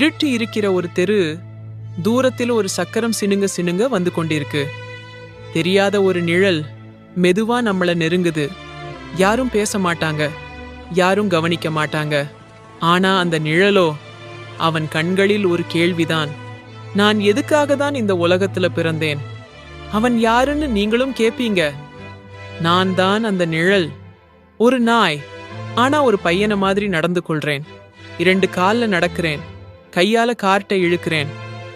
இருட்டு இருக்கிற ஒரு தெரு, தூரத்தில் ஒரு சக்கரம் சினுங்க சினுங்க வந்து கொண்டிருக்கு. தெரியாத ஒரு நிழல் மெதுவா நம்மள நெருங்குது. யாரும் பேச மாட்டாங்க, யாரும் கவனிக்க மாட்டாங்க. ஆனா அந்த நிழலோ, அவன் கண்களில் ஒரு கேள்விதான். நான் எதுக்காக தான் இந்த உலகத்துல பிறந்தேன்? அவன் யாருன்னு நீங்களும் கேப்பீங்க. நான் தான் அந்த நிழல். ஒரு நாய், ஆனா ஒரு பையனை மாதிரி நடந்து கொள்றேன். 2 கால்ல நடக்கிறேன், கையால கார்ட்டை இழுக்கிறேன்.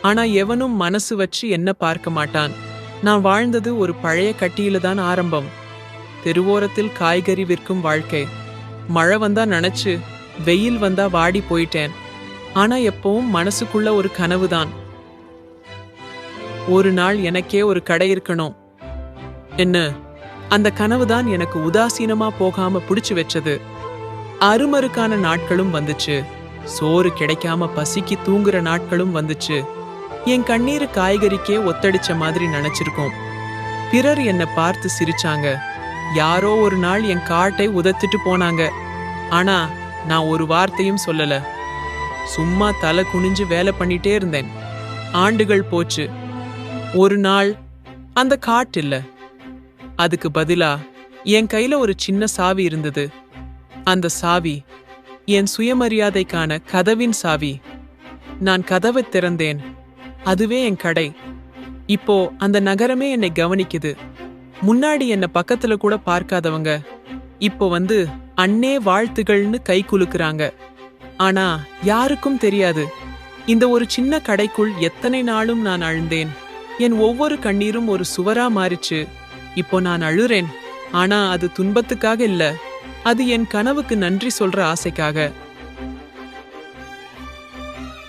ஆனா எவனும் மனசு வச்சு என்ன பார்க்க மாட்டான். நான் வாழ்ந்தது ஒரு பழைய கட்டியில தான் ஆரம்பம். தெருவோரத்தில் காய்கறி விற்கும் வாழ்க்கை. மழை வந்தா நனைச்சு, வெயில் வந்தா வாடி போயிட்டேன். ஆனா எப்பவும் மனசுக்குள்ள ஒரு கனவுதான். ஒரு நாள் எனக்கே ஒரு கடை இருக்கணும். என்ன? அந்த கனவுதான் எனக்கு உதாசீனமா போகாம பிடிச்சு வச்சது. அருமருக்கான நாட்களும் வந்துச்சு. சோறு கிடைக்காம பசிக்கு தூங்குற நாட்களும் வந்துச்சு. என் கண்ணீர் காய்கறிக்கே ஒத்தடிச்ச மாதிரி நினைச்சிருக்கோம். பிறர் என்னை பார்த்து சிரிச்சாங்க. யாரோ ஒரு நாள் என் காட்டை உதத்திட்டு போனாங்க. ஆனா நான் ஒரு வார்த்தையும் சொல்லல. சும்மா தலை குனிஞ்சு வேலை பண்ணிட்டே இருந்தேன். ஆண்டுகள் போச்சு. ஒரு நாள் அந்த காட்டு இல்ல. அதுக்கு பதிலா என் கையில ஒரு சின்ன சாவி இருந்தது. அந்த சாவி என் சுயமரியாதைக்கான கதவின் சாவி. நான் கதவை திறந்தேன். அதுவே என் கடை. இப்போ அந்த நகரமே என்னை கவனிக்குது. முன்னாடி என்ன பக்கத்துல கூட பார்க்காதவங்க இப்போ வந்து அண்ணே வாழ்த்துகள்னு கை குலுக்குறாங்க. ஆனா யாருக்கும் தெரியாது, இந்த ஒரு சின்ன கடைக்குள் எத்தனை நாளும் நான் அழுந்தேன். என் ஒவ்வொரு கண்ணீரும் ஒரு சுவரா மாறிச்சு. இப்போ நான் அழுறேன். ஆனா அது துன்பத்துக்காக இல்ல, அது என் கனவுக்கு நன்றி சொல்ற ஆசைக்காக.